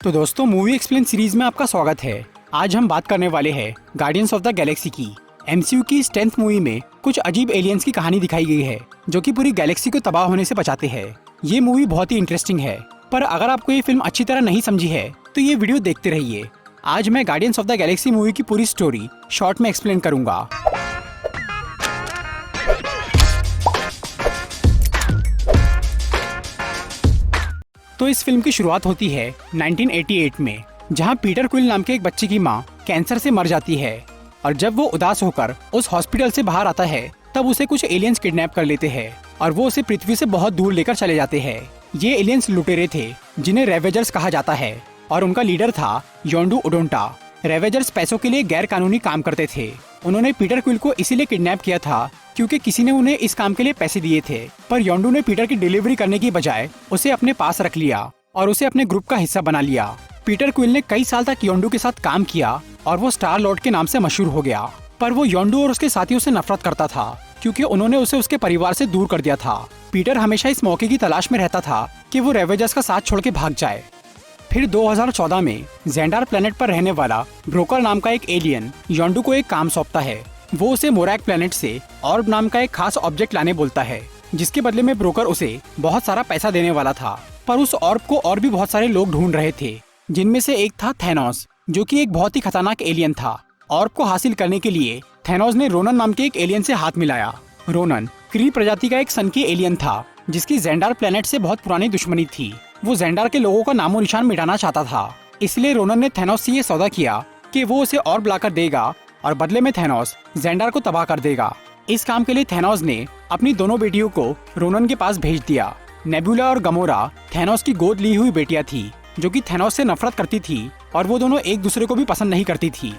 तो दोस्तों, movie explain series में आपका स्वागत है। आज हम बात करने वाले हैं गार्डियंस ऑफ द गैलेक्सी की। एमसीयू की इस 10th मूवी में कुछ अजीब एलियंस की कहानी दिखाई गई है जो कि पूरी गैलेक्सी को तबाह होने से बचाते हैं। ये मूवी बहुत ही इंटरेस्टिंग है, पर अगर आपको ये फिल्म अच्छी तरह नहीं समझी है तो ये वीडियो देखते रहिए। आज मैं guardians of the Galaxy movie की पूरी स्टोरी शॉर्ट में एक्सप्लेन करूंगा। तो इस फिल्म की शुरुआत होती है 1988 में, जहां पीटर क्विल नाम के एक बच्चे की मां कैंसर से मर जाती है। और जब वो उदास होकर उस हॉस्पिटल से बाहर आता है तब उसे कुछ एलियंस किडनैप कर लेते हैं और वो उसे पृथ्वी से बहुत दूर लेकर चले जाते हैं। ये एलियंस लुटेरे थे जिन्हें रेवेजर्स कहा जाता है और उनका लीडर था योंडू ओडोंटा। रेवेजर्स पैसों के लिए गैर कानूनी काम करते थे। उन्होंने पीटर क्विल को इसीलिए किडनैप किया था क्योंकि किसी ने उन्हें इस काम के लिए पैसे दिए थे, पर योंडू ने पीटर की डिलीवरी करने की बजाय उसे अपने पास रख लिया और उसे अपने ग्रुप का हिस्सा बना लिया। पीटर क्विल ने कई साल तक योंडू के साथ काम किया और वो स्टार लॉर्ड के नाम से मशहूर हो गया, पर वो योंडू और उसके साथियों से नफरत करता था क्योंकि उन्होंने उसे उसके परिवार से दूर कर दिया था। पीटर हमेशा इस मौके की तलाश में रहता था कि वो रेवेजर्स का साथ छोड़ के भाग जाए। फिर 2014 में ज़ेंडार प्लेनेट पर रहने वाला ब्रोकर नाम का एक एलियन योंडू को एक काम सौंपता है। वो उसे मोरैक प्लेनेट से ऑर्ब नाम का एक खास ऑब्जेक्ट लाने बोलता है, जिसके बदले में ब्रोकर उसे बहुत सारा पैसा देने वाला था। पर उस ऑर्ब को और भी बहुत सारे लोग ढूंढ रहे थे, जिनमें से एक था थैनोस, जो कि एक बहुत ही खतरनाक एलियन था। ऑर्ब को हासिल करने के लिए थैनोस ने रोनन नाम के एक एलियन से हाथ मिलाया। रोनन क्री प्रजाति का एक सन की एलियन था जिसकी ज़ेंडार प्लेनेट से बहुत पुरानी दुश्मनी थी। वो ज़ेंडार के लोगों का नामो निशान मिटाना चाहता था, इसलिए रोनन ने थैनोस से ये सौदा किया कि वो उसे ऑर्ब लाकर देगा और बदले में थैनोस ज़ेंडार को तबाह कर देगा। इस काम के लिए थैनोस ने अपनी दोनों बेटियों को रोनन के पास भेज दिया। नेबुला और गमोरा थैनोस की गोद ली हुई बेटियां थी जो कि थैनोस से नफरत करती थी और वो दोनों एक दूसरे को भी पसंद नहीं करती थी।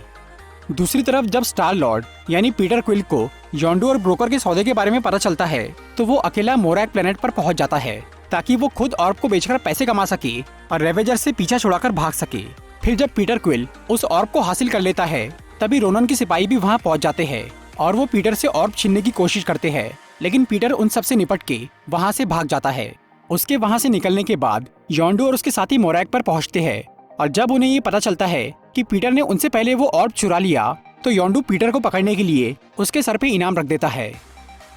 दूसरी तरफ जब स्टार लॉर्ड यानी पीटर क्विल को योंडू और ब्रोकर के सौदे के बारे में पता चलता है तो वो अकेला मोरैक प्लेनेट पर पहुंच जाता है ताकि वो खुद ऑर्ब को बेचकर पैसे कमा सके और रेवेजर से पीछा छुड़ाकर भाग सके। फिर जब पीटर क्विल उस ऑर्ब को हासिल कर लेता है तभी रोनन के सिपाही भी वहां पहुंच जाते हैं और वो पीटर से ऑर्ब छीनने की कोशिश करते हैं, लेकिन पीटर उन सब से निपट के वहां से भाग जाता है। उसके वहां से निकलने के बाद योंडू और उसके साथी मोरैक पर पहुंचते हैं और जब उन्हें ये पता चलता है कि पीटर ने उनसे पहले वो ऑर्ब चुरा लिया तो योंडू पीटर को पकड़ने के लिए उसके सर पे इनाम रख देता है।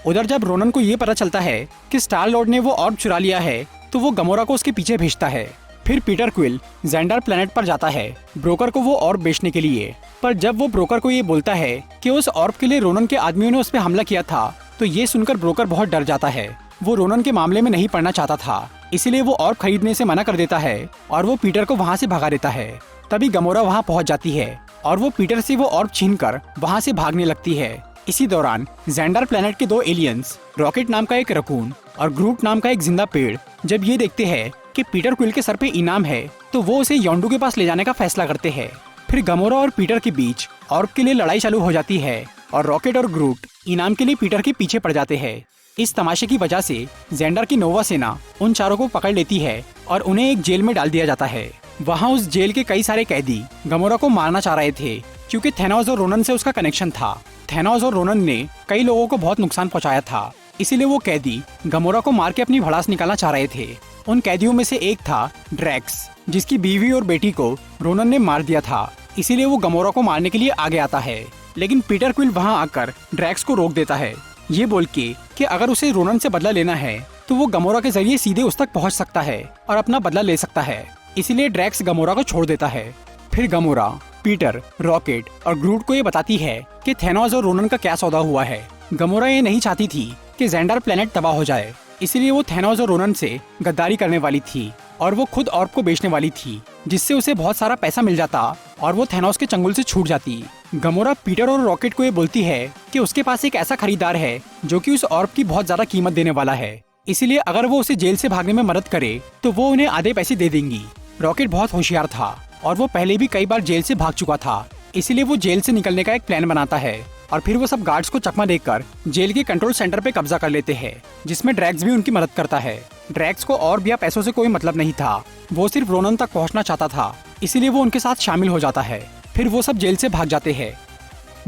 उधर जब रोनन को ये पता चलता है कि स्टार लॉर्ड ने वो ऑर्ब चुरा लिया है तो वो गमोरा को उसके पीछे भेजता है। फिर पीटर क्विल ज़ेंडार प्लेनेट पर जाता है ब्रोकर को वो ऑर्ब बेचने के लिए, पर जब वो ब्रोकर को ये बोलता है कि उस ऑर्ब के लिए रोनन के आदमियों ने उस पर हमला किया था तो ये सुनकर ब्रोकर बहुत डर जाता है। वो रोनन के मामले में नहीं पड़ना चाहता था, इसीलिए वो ऑर्ब खरीदने से मना कर देता है और वो पीटर को वहाँ से भगा देता है। तभी गमोरा वहाँ पहुँच जाती है और वो पीटर से वो ऑर्ब छीन कर वहाँ से भागने लगती है। इसी दौरान ज़ेंडार प्लेनेट के दो एलियंस रॉकेट नाम का एक रकून और ग्रूट नाम का एक जिंदा पेड़ जब ये देखते हैं कि पीटर क्विल के सर पे इनाम है तो वो उसे योंडू के पास ले जाने का फैसला करते हैं। फिर गमोरा और पीटर के बीच ऑर्ब के लिए लड़ाई चालू हो जाती है और रॉकेट और ग्रूट इनाम के लिए पीटर के पीछे पड़ जाते हैं। इस तमाशे की वजह से ज़ेंडार की नोवा सेना उन चारों को पकड़ लेती है और उन्हें एक जेल में डाल दिया जाता है। वहाँ उस जेल के कई सारे कैदी गमोरा को मारना चाह रहे थे क्योंकि थैनोस और रोनन से उसका कनेक्शन था। थैनोस और रोनन ने कई लोगों को बहुत नुकसान पहुंचाया था, इसीलिए वो कैदी गमोरा को मार के अपनी भड़ास निकालना चाह रहे थे। उन कैदियों में से एक था ड्रैक्स, जिसकी बीवी और बेटी को रोनन ने मार दिया था, इसीलिए वो गमोरा को मारने के लिए आगे आता है। लेकिन पीटर क्विल वहां आकर ड्रैक्स को रोक देता है, ये बोल के कि अगर उसे रोनन से बदला लेना है तो वो गमोरा के जरिए सीधे उस तक पहुंच सकता है और अपना बदला ले सकता है। इसीलिए ड्रैक्स गमोरा को छोड़ देता है। फिर गमोरा पीटर, रॉकेट और ग्रूट को ये बताती है कि थैनोस और रोनन का क्या सौदा हुआ है। गमोरा ये नहीं चाहती थी कि ज़ेंडार प्लेनेट तबाह हो जाए, इसीलिए वो थैनोस और रोनन से गद्दारी करने वाली थी और वो खुद ऑर्ब को बेचने वाली थी, जिससे उसे बहुत सारा पैसा मिल जाता और वो थैनोस के चंगुल से छूट जाती। गमोरा पीटर और रॉकेट को ये बोलती है कि उसके पास एक ऐसा खरीदार है जो कि उस ऑर्ब की बहुत ज्यादा कीमत देने वाला है, इसीलिए अगर वो उसे जेल से भागने में मदद करे तो वो उन्हें आधे पैसे दे देंगी। रॉकेट बहुत होशियार था और वो पहले भी कई बार जेल से भाग चुका था, इसीलिए वो जेल से निकलने का एक प्लान बनाता है और फिर वो सब गार्ड्स को चकमा देकर जेल के कंट्रोल सेंटर पे कब्जा कर लेते हैं, जिसमें ड्रैक्स भी उनकी मदद करता है। ड्रैक्स को और भी पैसों से कोई मतलब नहीं था, वो सिर्फ रोनन तक पहुंचना चाहता था, इसीलिए वो उनके साथ शामिल हो जाता है। फिर वो सब जेल से भाग जाते हैं।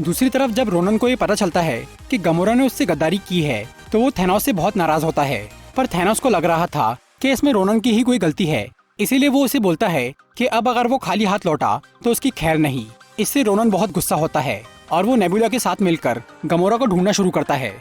दूसरी तरफ जब रोनन को ये पता चलता है कि गमोरा ने उससे गद्दारी की है तो वो थैनोस से बहुत नाराज होता है, पर थैनोस को लग रहा था कि इसमें रोनन की ही कोई गलती है, इसीलिए वो उसे बोलता है कि अब अगर वो खाली हाथ लौटा तो उसकी खैर नहीं। इससे रोनन बहुत गुस्सा होता है और वो नेबुला के साथ मिलकर गमोरा को ढूंढना शुरू करता है।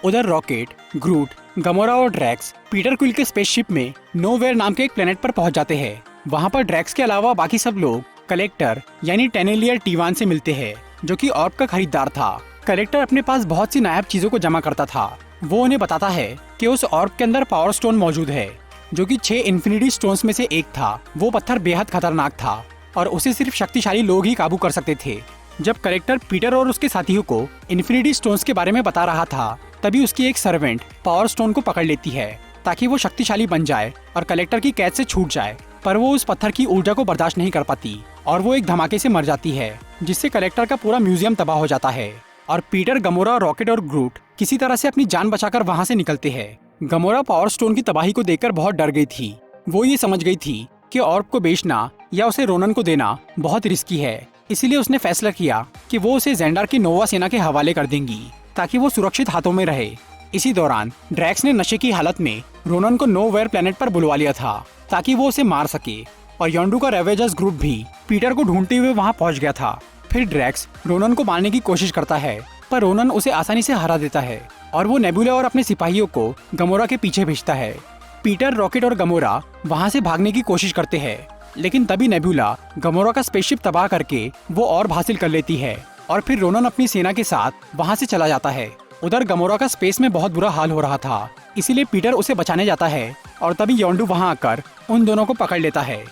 उधर रॉकेट, ग्रूट, गमोरा और ड्रैक्स पीटर क्विल के स्पेसशिप में नोवेयर नाम के एक प्लेनेट पर पहुंच जाते हैं। वहां पर ड्रैक्स के अलावा बाकी सब लोग कलेक्टर यानी टेनेलियर टी1 से मिलते हैं, जो कि ऑर्ब का खरीदार था। कलेक्टर अपने पास बहुत सी नायाब चीजों को जमा करता था। वो उन्हें बताता है कि उस ऑर्ब के अंदर पावर स्टोन मौजूद है, जो कि 6 इन्फिनिटी स्टोन्स में से एक था। वो पत्थर बेहद खतरनाक था और उसे सिर्फ शक्तिशाली लोग ही काबू कर सकते थे। जब कलेक्टर पीटर और उसके साथियों को इन्फिनिटी स्टोन्स के बारे में बता रहा था, तभी उसकी एक सर्वेंट पावर स्टोन को पकड़ लेती है ताकि वो शक्तिशाली बन जाए और कलेक्टर की कैद से छूट जाए। पर वो उस पत्थर की ऊर्जा को बर्दाश्त नहीं कर पाती और वो एक धमाके से मर जाती है, जिससे कलेक्टर का पूरा म्यूजियम तबाह हो जाता है। और पीटर, गमोरा, रॉकेट और ग्रूट किसी तरह से अपनी जान बचाकर वहाँ से निकलते हैं। गमोरा पावर स्टोन की तबाही को देखकर बहुत डर गई थी। वो ये समझ गई थी कि ऑर्ब को बेचना या उसे रोनन को देना बहुत रिस्की है। इसीलिए उसने फैसला किया कि वो उसे जेंडार की नोवा सेना के हवाले कर देंगी ताकि वो सुरक्षित हाथों में रहे। इसी दौरान ड्रैक्स ने नशे की हालत में रोनन को नोवेयर प्लेनेट पर बुलवा लिया था ताकि वो उसे मार सके। और योंडू का रेवेजर्स ग्रुप भी पीटर को ढूंढते हुए वहाँ पहुँच गया था। फिर ड्रैक्स रोनन को मारने की कोशिश करता है, पर रोनन उसे आसानी से हरा देता है और वो नेबुला और अपने सिपाहियों को गमोरा के पीछे भेजता है। पीटर, रॉकेट और गमोरा वहाँ से भागने की कोशिश करते हैं, लेकिन तभी नेबुला गमोरा का स्पेसशिप तबाह करके वो ऑर्ब हासिल कर लेती है और फिर रोनन अपनी सेना के साथ वहाँ से चला जाता है। उधर गमोरा का स्पेस में बहुत बुरा हाल हो रहा था, इसीलिए पीटर उसे बचाने जाता है और तभी योंडू वहाँ आकर उन दोनों को पकड़ लेता है।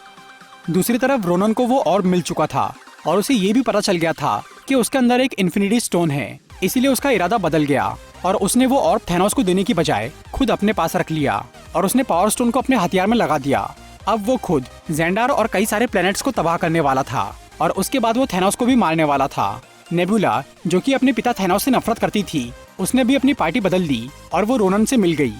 दूसरी तरफ रोनन को वो ऑर्ब मिल चुका था और उसे ये भी पता चल गया था कि उसके अंदर एक इन्फिनिटी स्टोन है, इसीलिए उसका इरादा बदल गया और उसने वो ऑर्ब थैनोस को देने की बजाय खुद अपने पास रख लिया और उसने पावर स्टोन को अपने हथियार में लगा दिया। अब वो खुद जेंडार और कई सारे प्लैनेट्स को तबाह करने वाला था और उसके बाद वो थैनोस को भी मारने वाला था। नेबुला, जो कि अपने पिता थैनोस से नफरत करती थी, उसने भी अपनी पार्टी बदल दी और वो रोनन से मिल गई।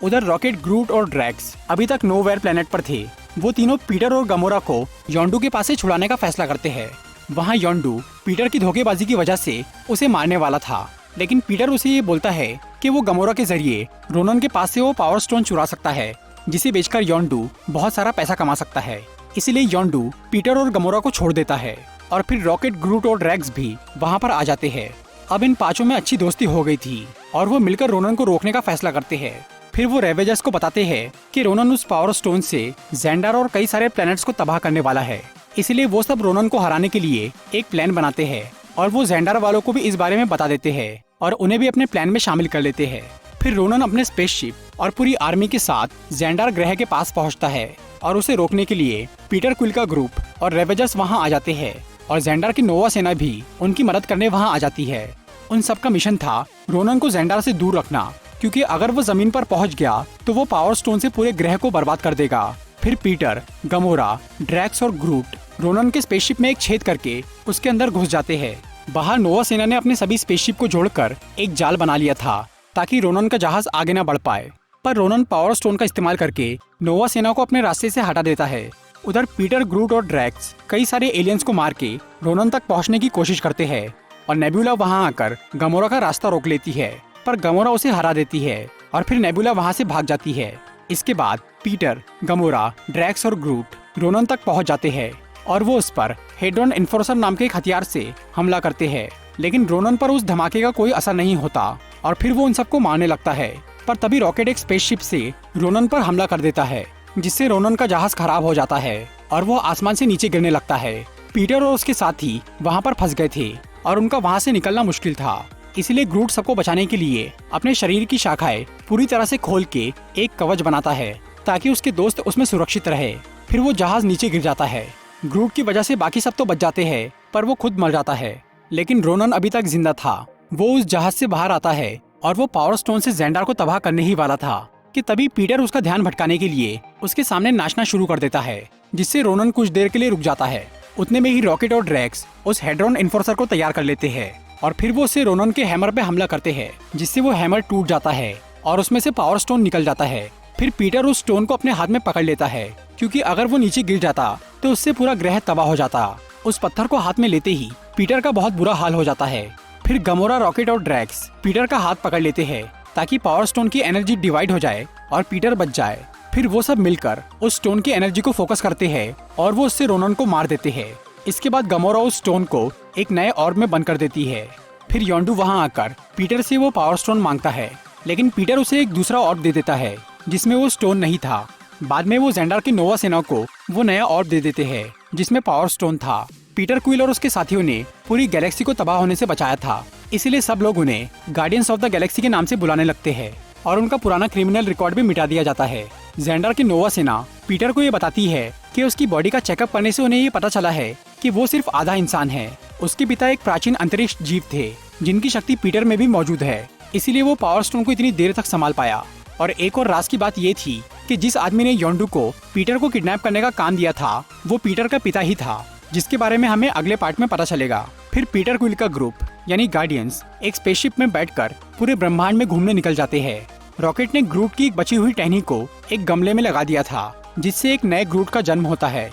उधर रॉकेट, ग्रूट और ड्रैक्स अभी तक नोवेयर प्लेनेट पर थे। वो तीनों पीटर और गमोरा को योंडू के पास से छुड़ाने का फैसला करते हैं। वहाँ योंडू पीटर की धोखेबाजी की वजह से उसे मारने वाला था, लेकिन पीटर उसे ये बोलता है कि वो गमोरा के जरिए रोनन के पास से वो पावर स्टोन चुरा सकता है, जिसे बेचकर योंडू बहुत सारा पैसा कमा सकता है। इसीलिए योंडू पीटर और गमोरा को छोड़ देता है और फिर रॉकेट, ग्रूट और ड्रैक्स भी वहाँ पर आ जाते हैं। अब इन पांचों में अच्छी दोस्ती हो गई थी और वो मिलकर रोनन को रोकने का फैसला करते हैं। फिर वो रेवेजर्स को बताते हैं कि रोनन उस पावर स्टोन से जेंडार और कई सारे प्लैनेट्स को तबाह करने वाला है। इसलिए वो सब रोनन को हराने के लिए एक प्लान बनाते हैं और वो जेंडार वालों को भी इस बारे में बता देते हैं और उन्हें भी अपने प्लान में शामिल कर लेते हैं। फिर रोनन अपने स्पेसशिप और पूरी आर्मी के साथ जेंडार ग्रह के पास पहुंचता है और उसे रोकने के लिए पीटर क्विल का ग्रुप और रेवेजर्स वहां आ जाते हैं और जेंडार की नोवा सेना भी उनकी मदद करने वहां आ जाती है। उन सबका मिशन था रोनन को जेंडार से दूर रखना, क्योंकि अगर वो जमीन पर पहुंच गया तो वो पावर स्टोन से पूरे ग्रह को बर्बाद कर देगा। फिर पीटर, गमोरा, ड्रैक्स और ग्रूट रोनन के स्पेसशिप में एक छेद करके उसके अंदर घुस जाते हैं। बाहर नोवा सेना ने अपने सभी स्पेसशिप को जोड़कर एक जाल बना लिया था ताकि रोनन का जहाज आगे न बढ़ पाए, पर रोनन पावर स्टोन का इस्तेमाल करके नोवा सेना को अपने रास्ते से हटा देता है। उधर पीटर, ग्रूट और ड्रैक्स कई सारे एलियंस को मार के रोनन तक पहुंचने की कोशिश करते हैं और नेबुला वहां आकर गमोरा का रास्ता रोक लेती है, पर गमोरा उसे हरा देती है और फिर नेबुला वहां से भाग जाती है। इसके बाद पीटर, गमोरा, ड्रैक्स और ग्रूट रोनन तक पहुंच जाते हैं और वो उस पर हेड्रॉन इन्फोर्सर नाम के एक हथियार से हमला करते हैं, लेकिन रोनन पर उस धमाके का कोई असर नहीं होता और फिर वो उन सबको मारने लगता है। पर तभी रॉकेट एक स्पेसशिप से रोनन पर हमला कर देता है, जिससे रोनन का जहाज खराब हो जाता है और वो आसमान से नीचे गिरने लगता है। पीटर और उसके साथी वहाँ पर फंस गए थे और उनका वहाँ से निकलना मुश्किल था। इसलिए ग्रूट सबको बचाने के लिए अपने शरीर की शाखाएं पूरी तरह से खोल के एक कवच बनाता है ताकि उसके दोस्त उसमें सुरक्षित रहे। फिर वो जहाज नीचे गिर जाता है। ग्रूट की वजह से बाकी सब तो बच जाते हैं, पर वो खुद मर जाता है, लेकिन रोनन अभी तक जिंदा था। वो उस जहाज से बाहर आता है और वो पावर स्टोन से जेंडार को तबाह करने ही वाला था कि तभी पीटर उसका ध्यान भटकाने के लिए उसके सामने नाचना शुरू कर देता है, जिससे रोनन कुछ देर के लिए रुक जाता है। उतने में ही रॉकेट और ड्रैक्स उस हेड्रॉन इन्फोर्सर को तैयार कर लेते हैं और फिर वो उससे रोनन के हैमर पे हमला करते हैं, जिससे वो हैमर टूट जाता है और उसमें से पावर स्टोन निकल जाता है। फिर पीटर उस स्टोन को अपने हाथ में पकड़ लेता है, क्योंकि अगर वो नीचे गिर जाता तो उससे पूरा ग्रह तबाह हो जाता। उस पत्थर को हाथ में लेते ही पीटर का बहुत बुरा हाल हो जाता है। फिर गमोरा, रॉकेट और ड्रैक्स पीटर का हाथ पकड़ लेते हैं ताकि पावर स्टोन की एनर्जी डिवाइड हो जाए और पीटर बच जाए। फिर वो सब मिलकर उस स्टोन की एनर्जी को फोकस करते हैं और वो उससे रोनन को मार देते हैं। इसके बाद गमोरा उस स्टोन को एक नए ऑर्ब में बंद कर देती है। फिर योंडू वहाँ आकर पीटर से वो पावर स्टोन मांगता है, लेकिन पीटर उसे एक दूसरा ऑर्ब दे देता है जिसमें वो स्टोन नहीं था। बाद में वो जेंडार की नोवा सेना को वो नया ऑर्ब दे देते हैं जिसमें पावर स्टोन था। पीटर क्विल और उसके साथियों ने पूरी गैलेक्सी को तबाह होने से बचाया था, इसीलिए सब लोग उन्हें गार्डियंस ऑफ द गैलेक्सी के नाम से बुलाने लगते हैं और उनका पुराना क्रिमिनल रिकॉर्ड भी मिटा दिया जाता है। जेंडार की नोवा सेना पीटर को ये बताती है कि उसकी बॉडी का चेकअप करने से उन्हें ये पता चला है कि वो सिर्फ आधा इंसान है। उसके पिता एक प्राचीन अंतरिक्ष जीव थे जिनकी शक्ति पीटर में भी मौजूद है, इसीलिए वो पावर स्टोन को इतनी देर तक संभाल पाया। और एक और राज की बात ये थी कि जिस आदमी ने योंडू को पीटर को किडनैप करने का काम दिया था वो पीटर का पिता ही था, जिसके बारे में हमें अगले पार्ट में पता चलेगा। फिर पीटर क्विल का ग्रुप यानी गार्डियंस एक स्पेसशिप में बैठकर पूरे ब्रह्मांड में घूमने निकल जाते हैं। रॉकेट ने ग्रूट की एक बची हुई टहनी को एक गमले में लगा दिया था जिससे एक नए ग्रूट का जन्म होता है।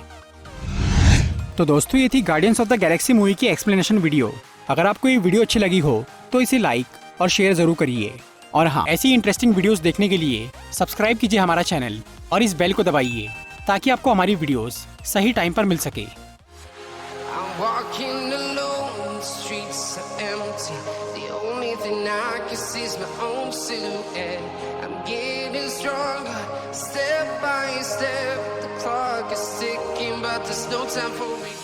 तो दोस्तों ये थी guardians of the Galaxy movie की एक्सप्लेनेशन वीडियो। अगर आपको ये वीडियो अच्छी लगी हो तो इसे लाइक और शेयर जरूर करिए। और हाँ, ऐसी इंटरेस्टिंग वीडियोस देखने के लिए सब्सक्राइब कीजिए हमारा चैनल और इस बेल को दबाइए ताकि आपको हमारी वीडियोस सही टाइम पर मिल सके। I'm walking alone, the streets are empty. The only thing I can see is my own silhouette. I'm getting stronger, step by step. The clock is ticking, but there's no time for me.